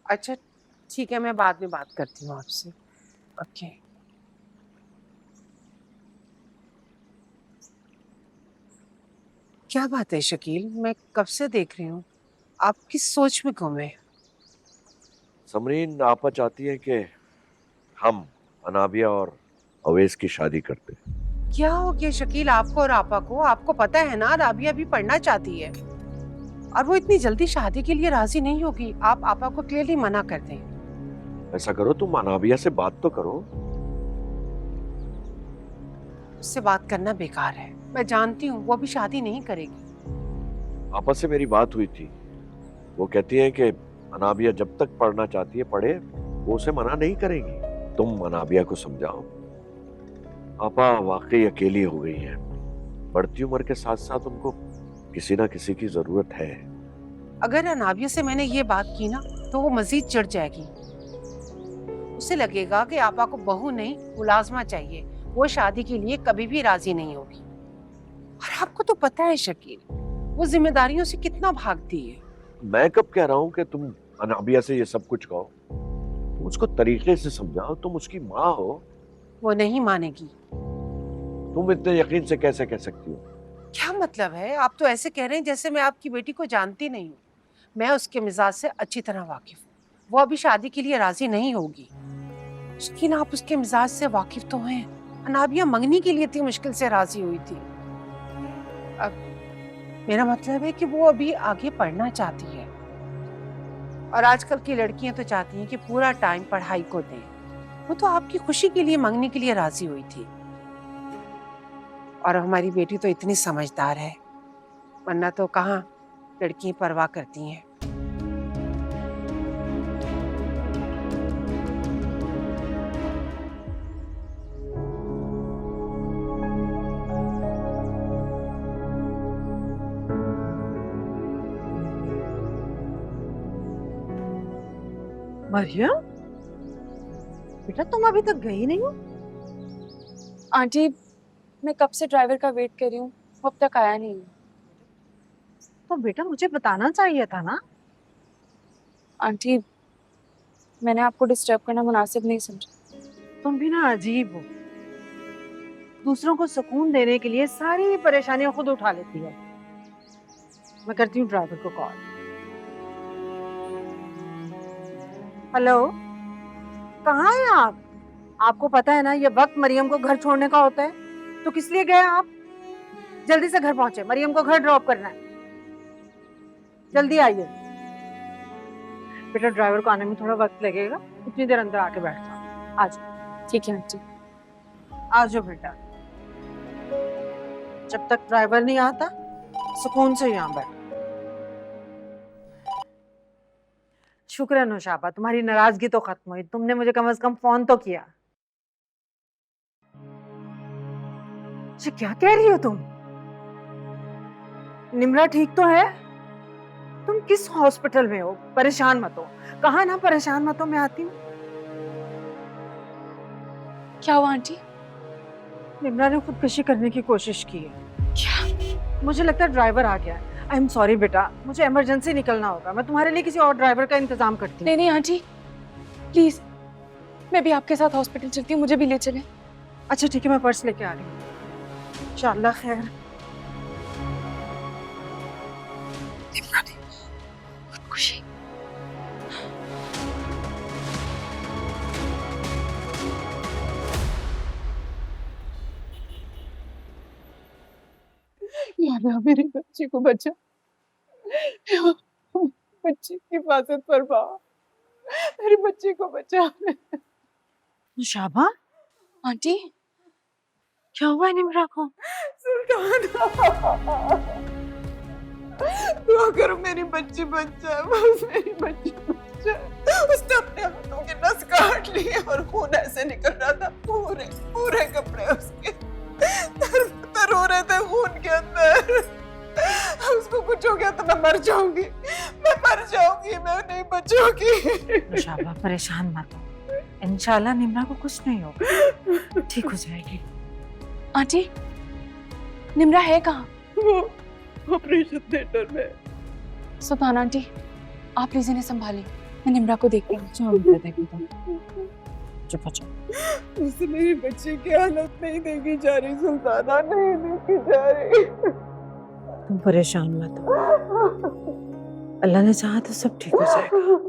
अच्छा ठीक है, मैं बाद में बात करती हूँ आपसे। ओके। क्या बात है शकील, मैं कब से देख रही हूँ, आप किस सोच में गुम है? समरीन आपा चाहती है कि हम अनाबिया और अवैस की शादी करते हैं। क्या हो गया शकील आपको और आपा को? आपको पता है ना राबिया भी पढ़ना चाहती है और वो इतनी जल्दी शादी के लिए राजी नहीं होगी। आप आपा को क्लियरली मना कर दें। ऐसा करो, तुम अनाबिया से बात तो करो। उससे बात करना बेकार है, मैं जानती हूँ वो अभी शादी नहीं करेगी। आपा से मेरी बात हुई थी, वो कहती है कि अनाबिया जब तक पढ़ना चाहती है पढ़े, वो उसे मना नहीं करेंगी। तुम अनाबिया को समझाओ। आपा वाकई अकेली हो गई है, बढ़ती उम्र के साथ साथ उनको किसी ना किसी की जरूरत है। अगर अनाबिया से मैंने ये बात की ना तो वो मजीद चिढ़ जाएगी। उसे लगेगा कि आपा को बहू नहीं मुलाजमा चाहिए। वो शादी के लिए कभी भी राजी नहीं होगी। और आपको तो पता है शकील, वो जिम्मेदारियों से कितना भागती है। मैं कब कह रहा हूं कि तुम अनाबिया से ये सब कुछ कहो। तुम उसको तरीके से समझाओ, तुम उसकी माँ हो। वो नहीं मानेगी। तुम इतने यकीन से कैसे कह सकती हो? क्या मतलब है? आप तो ऐसे कह रहे हैं जैसे मैं आपकी बेटी को जानती नहीं हूँ। मैं उसके मिजाज से अच्छी तरह वाकिफ हूँ। वो अभी शादी के लिए राजी नहीं होगी। लेकिन आप उसके मिजाज से वाकिफ तो हैं। अनाबिया मंगनी के लिए इतनी मुश्किल से राजी हुई थी। अब मेरा मतलब है कि वो अभी आगे पढ़ना चाहती है और आजकल की लड़कियां तो चाहती हैं कि पूरा टाइम पढ़ाई को दें। वो तो आपकी खुशी के लिए मंगनी के लिए राजी हुई थी। और हमारी बेटी तो इतनी समझदार है, वरना तो कहाँ लड़कियां परवाह करती हैं। मरियम, बेटा तुम अभी तक गई नहीं हो? आंटी, मैं कब से ड्राइवर का वेट कर रही हूँ, वो अब तक आया नहीं है। तो बेटा मुझे बताना चाहिए था ना। आंटी, मैंने आपको डिस्टर्ब करना मुनासिब नहीं समझा। तुम भी ना अजीब हो, दूसरों को सुकून देने के लिए सारी परेशानियां खुद उठा लेती है। मैं करती हूँ ड्राइवर को कॉल। हेलो, कहाँ हैं आप? आपको पता है ना ये वक्त मरियम को घर छोड़ने का होता है, तो किस लिए गए आप? जल्दी से घर पहुंचे, मरियम को घर ड्रॉप करना है। जल्दी आइए। बेटा ड्राइवर को आने में थोड़ा वक्त लगेगा, उतनी देर अंदर आके बैठ जाओ। आ जाओ। ठीक है आंटी। आ जाओ बेटा, जब तक ड्राइवर नहीं आता सुकून से यहाँ बैठ। शुक्र है नौशाबा, तुम्हारी नाराजगी तो खत्म हुई, तुमने मुझे कम से कम फोन तो किया। अच्छा क्या कह रही हो तुम? निम्रा ठीक तो है? तुम किस हॉस्पिटल में हो? परेशान मत हो। कहा ना परेशान मत हो, मैं आती हूँ। क्या हुआ आंटी? निम्रा ने खुदकुशी करने की कोशिश की है। क्या? मुझे लगता है ड्राइवर आ गया है। आई एम सॉरी बेटा, मुझे इमरजेंसी निकलना होगा। मैं तुम्हारे लिए किसी और ड्राइवर का इंतजाम करती हूँ। नहीं नहीं आंटी, प्लीज, मैं भी आपके साथ हॉस्पिटल चलती हूँ, मुझे भी ले चले। अच्छा ठीक है, मैं पर्स लेके आ रही हूँ। इंशाल्लाह खैर। खुशी। या अल्लाह मेरी बच्ची को बचा, बच्ची की हिफाजत फरमा, मेरी बच्ची को बचा। शाबा, आंटी, क्या हुआ है निम्रा को? सुल्तान, दुआ करो मेरी बच्ची बच जाए, बस मेरी बच्ची बच जाए। उसने अपने हाथों की नस काट ली है और खून ऐसे निकल रहा था, पूरे पूरे कपड़े उसके तर हो रहे थे खून के अंदर। उसको कुछ हो गया तो मैं मर जाऊंगी, मैं मर जाऊंगी, मैं नहीं बचूंगी। शाबा परेशान मत हो, इंशाल्लाह निम्रा को कुछ नहीं होगा, ठीक हो जाएगी। आंटी, निम्रा है कहाँ? वो ऑपरेशन थिएटर में। सुल्तान आंटी, आप प्लीज इन्हें संभालिए। मैं निम्रा को देख रही हूँ। चुप हो जाओ। मुझसे मेरी बच्चे की हालत नहीं देखी जा रही सुल्ताना, नहीं देखी जा रही। तुम परेशान मत हो, अल्लाह ने चाहा तो सब ठीक हो जाएगा।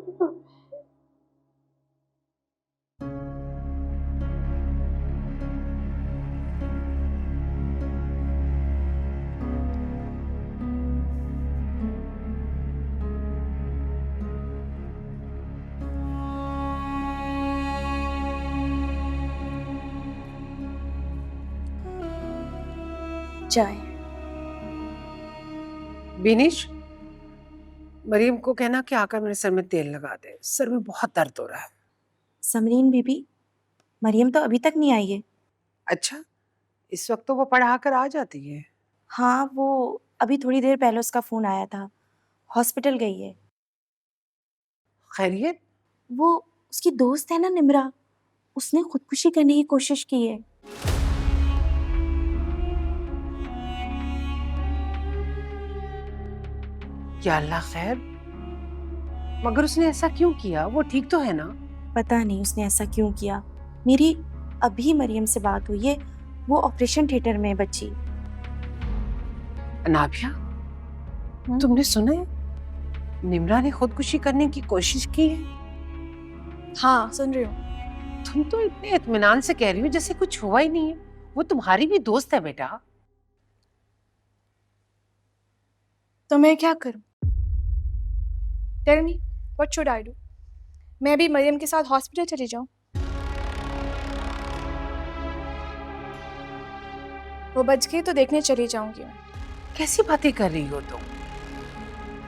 चाय। बिनिश, मरियम को कहना कि आकर मेरे सर में तेल लगा दे, सर में बहुत दर्द हो रहा है। समरीन बीबी, मरियम तो अभी तक नहीं आई है। अच्छा, इस वक्त तो वो पढ़ा कर आ जाती है। हाँ, वो अभी थोड़ी देर पहले उसका फोन आया था, हॉस्पिटल गई है। खैरियत? वो उसकी दोस्त है ना निम्रा, उसने खुदकुशी करने की कोशिश की है। या अल्लाह खैर, मगर उसने ऐसा क्यों किया? वो ठीक तो है ना? पता नहीं उसने ऐसा क्यों किया। मेरी अभी मरियम से बात हुई है, वो ऑपरेशन थिएटर में है बच्ची। अनाबिया, तुमने सुना है? निम्रा ने खुदकुशी करने की कोशिश की है। हाँ, सुन रही हूँ। तुम तो इतने इत्मीनान से कह रही हो जैसे कुछ हुआ ही नहीं है। वो तुम्हारी भी दोस्त है बेटा। तो मैं क्या करूं? Tell me, what should I do? मैं भी मरियम के साथ हॉस्पिटल चली जाऊं? वो बच गई तो देखने चली जाऊंगी मैं। कैसी बातें कर रही हो तुम?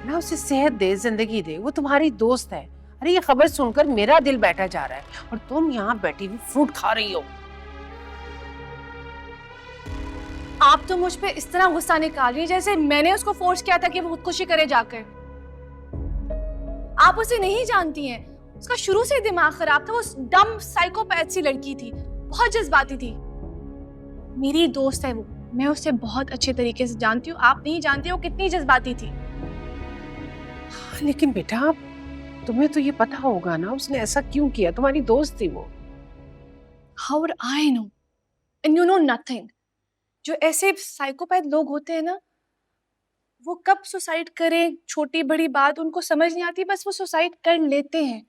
ना उसे सेहत दे, जिंदगी दे, वो तुम्हारी दोस्त है। अरे ये खबर सुनकर मेरा दिल बैठा जा रहा है और तुम यहाँ बैठी हुई फ्रूट खा रही हो। आप तो मुझ पे इस तरह गुस्सा निकाल रही है जैसे मैंने उसको फोर्स किया था कि वो खुदकुशी करे जाकर। आप उसे नहीं जानती हैं, उसका शुरू से दिमाग खराब था। वो डम साइकोपैथ सी लड़की थी, बहुत जज्बाती थी। मेरी दोस्त है वो, मैं उसे बहुत अच्छे तरीके से जानती हूँ। आप नहीं जानती वो कितनी जज्बाती थी। लेकिन बेटा, तुम्हें तो ये पता होगा ना उसने ऐसा क्यों किया? तुम्हारी दोस्त थी वो। How would I know? And you know nothing. जो ऐसे साइकोपैथ लोग होते हैं ना, वो कब सुसाइड करें, छोटी बड़ी बात उनको समझ नहीं आती, बस वो सुसाइड कर लेते हैं।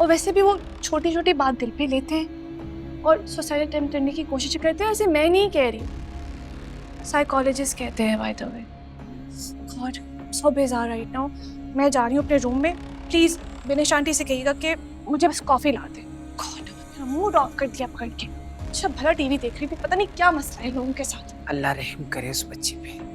और वैसे भी वो छोटी छोटी बात दिल पे लेते हैं और सुसाइड अटेम्प्ट करने की कोशिश करते हैं। ऐसे मैं नहीं कह रही, साइकोलॉजिस्ट कहते हैं। बाय द वे, गॉड, सो बेजार राइट नाउ। मैं जा रही हूँ अपने रूम में। प्लीज बिनिश आंटी से कहिएगा कि मुझे बस कॉफी ला दे। गॉड, मेरा मूड ऑफ कर दिया पकड़ के। अच्छा भला टीवी देख रही थी, पता नहीं क्या मसला है लोगों के साथ। अल्लाह रहम करे उस बच्ची पे।